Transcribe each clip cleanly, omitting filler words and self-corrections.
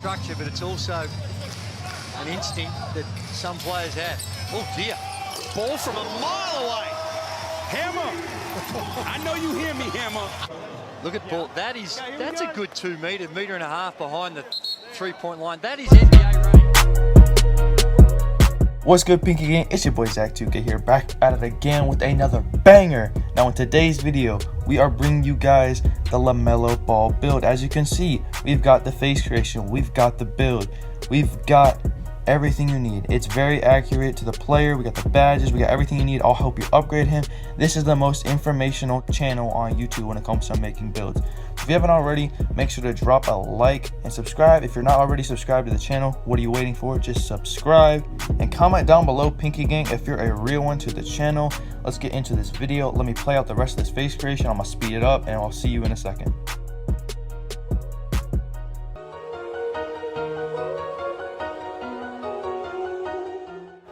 Structure, but it's also an instinct that some players have. Oh dear. Ball from a mile away. Hammer. I know you hear me, Hammer. Look at Ball. That's a good 2 meter, meter and a half behind the 3-point line. That is NBA range. What's good, Pinky Gang? It's your boy Zach 2K here, back at it again with another banger. Now in today's video, we are bringing you guys the LaMelo Ball build. As you can see, we've got the face creation, we've got the build, we've got everything you need. It's very accurate to the player. We got the badges, we got everything you need. I'll help you upgrade him. This is the most informational channel on YouTube when it comes to making builds. If you haven't already, make sure to drop a like and subscribe. If you're not already subscribed to the channel, what are you waiting for? Just subscribe and comment down below, Pinky Gang, if you're a real one to the channel. Let's get into this video. Let me play out the rest of this face creation. I'm gonna speed it up and I'll see you in a second.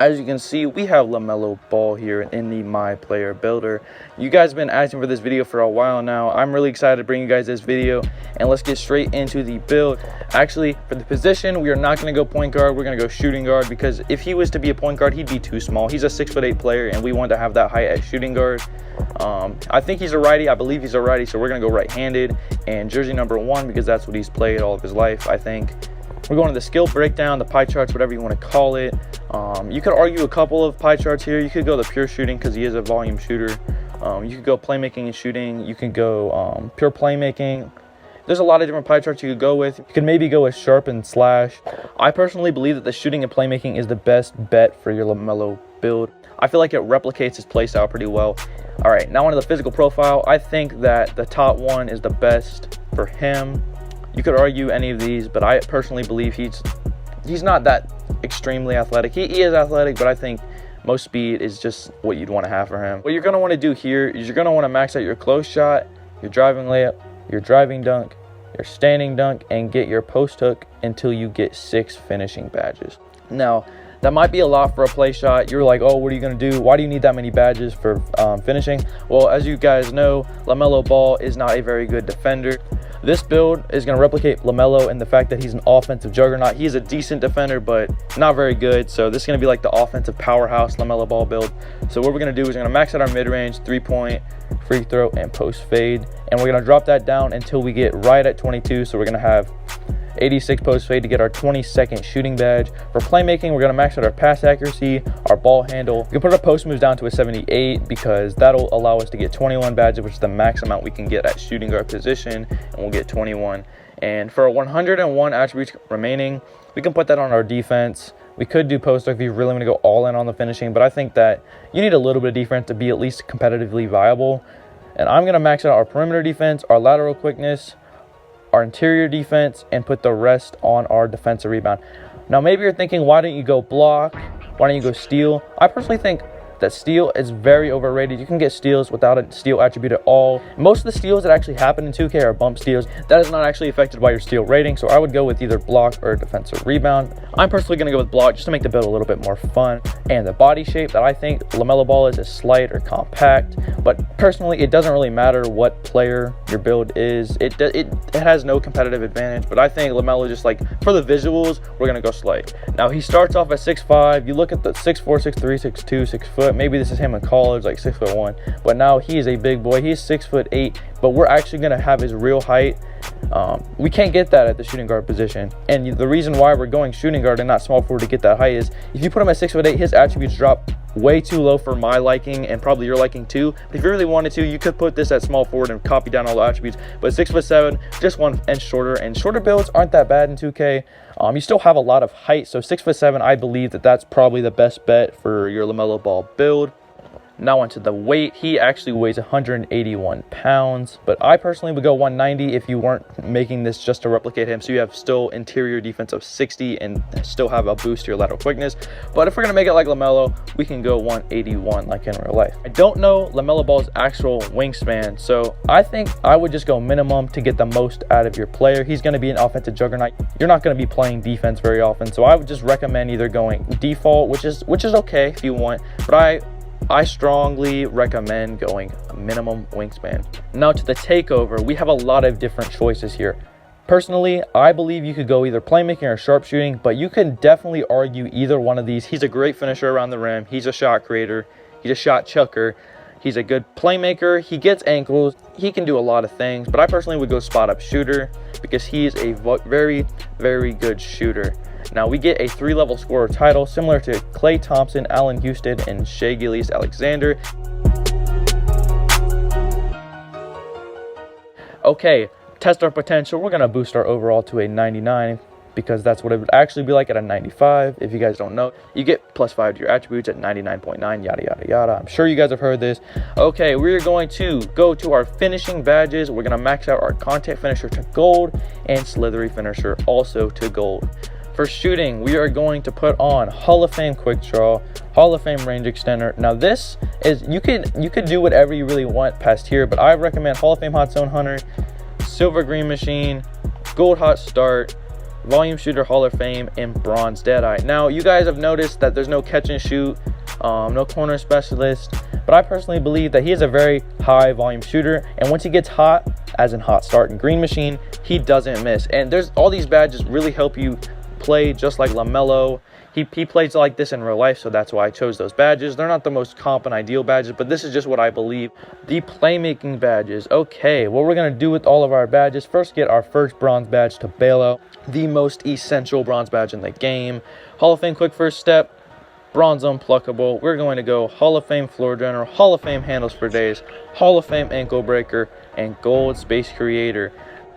As you can see, we have LaMelo Ball here in the My Player Builder. You guys have been asking for this video for a while now. I'm really excited to bring you guys this video, and let's get straight into the build. Actually, for the position, we are not going to go point guard. We're going to go shooting guard, because if he was to be a point guard, he'd be too small. He's a 6'8" player, and we want to have that height at shooting guard. I think he's a righty. I believe he's a righty, so we're going to go right-handed and jersey number 1, because that's what he's played all of his life, I think. We're going to the skill breakdown, the pie charts, whatever you want to call it. You could argue a couple of pie charts here. You could go the pure shooting, because he is a volume shooter. You could go playmaking and shooting. You can go pure playmaking. There's a lot of different pie charts you could go with. You could maybe go with sharp and slash. I personally believe that the shooting and playmaking is the best bet for your LaMelo build. I feel like it replicates his play style pretty well. All right, now onto the physical profile. I think that the top one is the best for him. You could argue any of these, but I personally believe he's not that extremely athletic. He is athletic, but I think most speed is just what you'd want to have for him. What you're going to want to do here is you're going to want to max out your close shot, your driving layup, your driving dunk, your standing dunk, and get your post hook until you get 6 finishing badges. Now, that might be a lot for a play shot. You're like, oh, what are you going to do? Why do you need that many badges for finishing? Well, as you guys know, LaMelo Ball is not a very good defender. This build is going to replicate LaMelo in the fact that he's an offensive juggernaut. He's a decent defender, but not very good. So this is going to be like the offensive powerhouse LaMelo Ball build. So what we're going to do is we're going to max out our mid-range, 3-point, free throw, and post fade. And we're going to drop that down until we get right at 22. So we're going to have 86 post fade to get our 22nd shooting badge. For playmaking, we're going to max out our pass accuracy, our ball handle. We can put our post moves down to a 78, because that'll allow us to get 21 badges, which is the max amount we can get at shooting guard position, and we'll get 21. And for 101 attributes remaining, we can put that on our defense. We could do post if you really want to go all in on the finishing, but I think that you need a little bit of defense to be at least competitively viable. And I'm going to max out our perimeter defense, our lateral quickness, our interior defense, and put the rest on our defensive rebound. Now maybe you're thinking, why don't you go block? Why don't you go steal? I personally think that steal is very overrated. You can get steals without a steal attribute at all. Most of the steals that actually happen in 2K are bump steals. That is not actually affected by your steal rating, so I would go with either block or defensive rebound. I'm personally going to go with block just to make the build a little bit more fun. And the body shape that I think LaMelo Ball is slight or compact, but personally it doesn't really matter what player your build is. It has no competitive advantage, but I think LaMelo, just like for the visuals, we're going to go slight. Now he starts off at 6'5". You look at the 6'4", 6'3", 6'2", 6 foot. Maybe this is him in college, like 6'1", but now he is a big boy. He's 6'8", but we're actually going to have his real height. We can't get that at the shooting guard position, and the reason why we're going shooting guard and not small forward to get that height is if you put him at 6'8", his attributes drop way too low for my liking and probably your liking too. But if you really wanted to, you could put this at small forward and copy down all the attributes. But 6'7", just 1 inch shorter, and shorter builds aren't that bad in 2K. You still have a lot of height, so 6'7", I believe that that's probably the best bet for your LaMelo Ball build. Now onto the weight. He actually weighs 181 pounds, but I personally would go 190 if you weren't making this just to replicate him, so you have still interior defense of 60 and still have a boost to your lateral quickness. But if we're going to make it like LaMelo, we can go 181 like in real life. I don't know LaMelo Ball's actual wingspan, so I think I would just go minimum to get the most out of your player. He's going to be an offensive juggernaut. You're not going to be playing defense very often, so I would just recommend either going default, which is okay if you want, but I strongly recommend going a minimum wingspan. Now to the takeover, we have a lot of different choices here. Personally, I believe you could go either playmaking or sharpshooting, but you can definitely argue either one of these. He's a great finisher around the rim. He's a shot creator. He's a shot chucker. He's a good playmaker. He gets ankles. He can do a lot of things, but I personally would go spot up shooter because he's a very, very good shooter. Now we get a 3-level scorer title similar to Klay Thompson, Allen Houston, and Shai Gilgeous-Alexander. Okay, test our potential. We're gonna boost our overall to a 99 because that's what it would actually be like at a 95. If you guys don't know, you get +5 to your attributes at 99.9, yada yada yada. I'm sure you guys have heard this. Okay, we're going to go to our finishing badges. We're gonna max out our contact finisher to gold and slithery finisher also to gold. For shooting, we are going to put on Hall of Fame quick draw, Hall of Fame range extender. Now this is, you could do whatever you really want past here, but I recommend Hall of Fame hot zone hunter, silver green machine, gold hot start, volume shooter Hall of Fame, and bronze deadeye. Now you guys have noticed that there's no catch and shoot, no corner specialist, but I personally believe that he is a very high volume shooter, and once he gets hot, as in hot start and green machine, he doesn't miss. And there's all these badges really help you play just like LaMelo. He plays like this in real life, so that's why I chose those badges. They're not the most comp and ideal badges, but this is just what I believe. The playmaking badges. Okay, what we're gonna do with all of our badges, first get our first bronze badge to bail out, the most essential bronze badge in the game. Hall of Fame quick first step, bronze unpluckable. We're going to go Hall of Fame floor general, Hall of Fame handles for days, Hall of Fame ankle breaker, and gold space creator.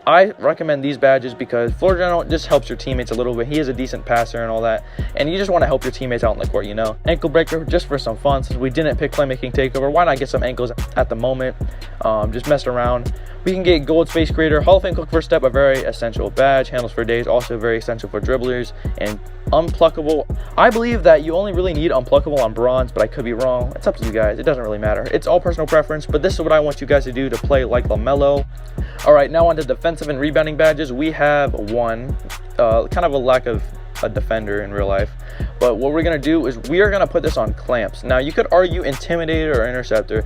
I recommend these badges because floor general just helps your teammates a little bit. He is a decent passer and all that, and you just want to help your teammates out in the court, you know. Ankle breaker just for some fun, since we didn't pick playmaking takeover, why not get some ankles at the moment, just mess around. We can get gold space creator, Hall of Fame quick first step, a very essential badge, handles for days, also very essential for dribblers, and unpluckable. I believe that you only really need unpluckable on bronze, but I could be wrong. It's up to you guys. It doesn't really matter. It's all personal preference, but this is what I want you guys to do to play like LaMelo. All right, now on to defensive and rebounding badges. We have one, kind of a lack of a defender in real life, but what we're gonna do is we are gonna put this on clamps. Now you could argue intimidator or interceptor.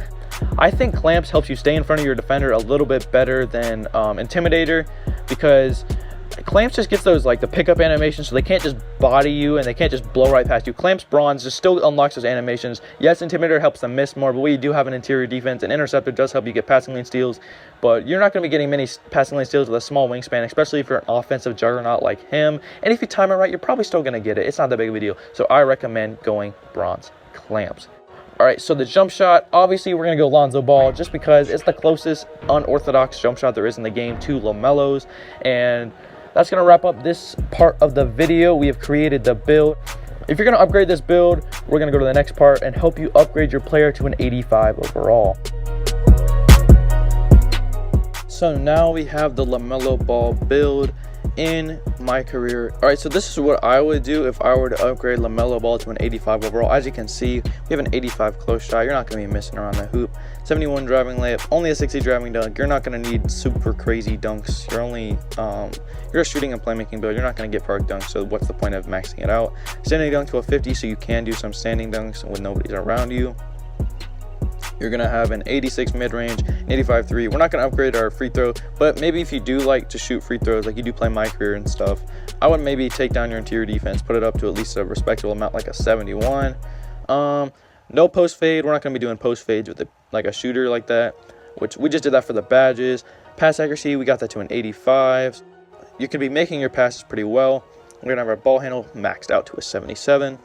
I think clamps helps you stay in front of your defender a little bit better than intimidator, because clamps just gets those like the pickup animations, so they can't just body you and they can't just blow right past you. Clamps bronze just still unlocks those animations. Yes, intimidator helps them miss more, but we do have an interior defense, and interceptor does help you get passing lane steals, but you're not going to be getting many passing lane steals with a small wingspan, especially if you're an offensive juggernaut like him. And if you time it right, you're probably still going to get it. It's not that big of a deal, so I recommend going bronze clamps. All right, so the jump shot, obviously we're gonna go Lonzo Ball just because it's the closest unorthodox jump shot there is in the game to LaMelo's. And that's gonna wrap up this part of the video. We have created the build. If you're gonna upgrade this build, we're gonna go to the next part and help you upgrade your player to an 85 overall. So now we have the LaMelo Ball build in my career. All right, so this is what I would do if I were to upgrade LaMelo Ball to an 85 overall. As you can see, we have an 85 close shot. You're not going to be missing around the hoop. 71 driving layup, only a 60 driving dunk. You're not going to need super crazy dunks. You're only you're a shooting and playmaking build. You're not going to get park dunks, so what's the point of maxing it out? Standing dunk to a 50, so you can do some standing dunks when nobody's around you. You're gonna have an 86 mid-range, 85 3. We're not gonna upgrade our free throw, but maybe if you do like to shoot free throws, like you do play my career and stuff, I would maybe take down your interior defense, put it up to at least a respectable amount, like a 71. No post fade. We're not gonna be doing post fades with like a shooter like that, which we just did that for the badges. Pass accuracy, we got that to an 85. You can be making your passes pretty well. We're gonna have our ball handle maxed out to a 77.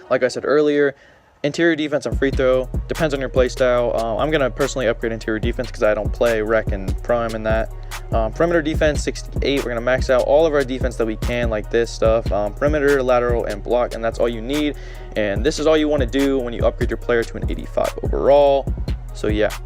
Like I said earlier, interior defense and free throw depends on your play style. I'm gonna personally upgrade interior defense because I don't play rec and prime in that. Perimeter defense 68. We're gonna max out all of our defense that we can, like this stuff, perimeter, lateral, and block, and that's all you need. And this is all you want to do when you upgrade your player to an 85 overall. So yeah.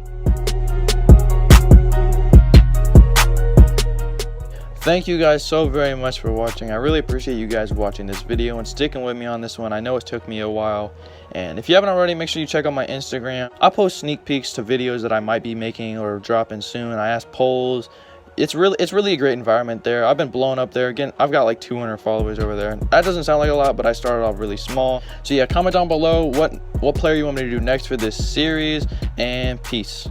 Thank you guys so very much for watching. I really appreciate you guys watching this video and sticking with me on this one. I know it took me a while. And if you haven't already, make sure you check out my Instagram. I post sneak peeks to videos that I might be making or dropping soon. I ask polls. It's really a great environment there. I've been blowing up there. Again, I've got like 200 followers over there. That doesn't sound like a lot, but I started off really small. So yeah, comment down below what player you want me to do next for this series, and peace.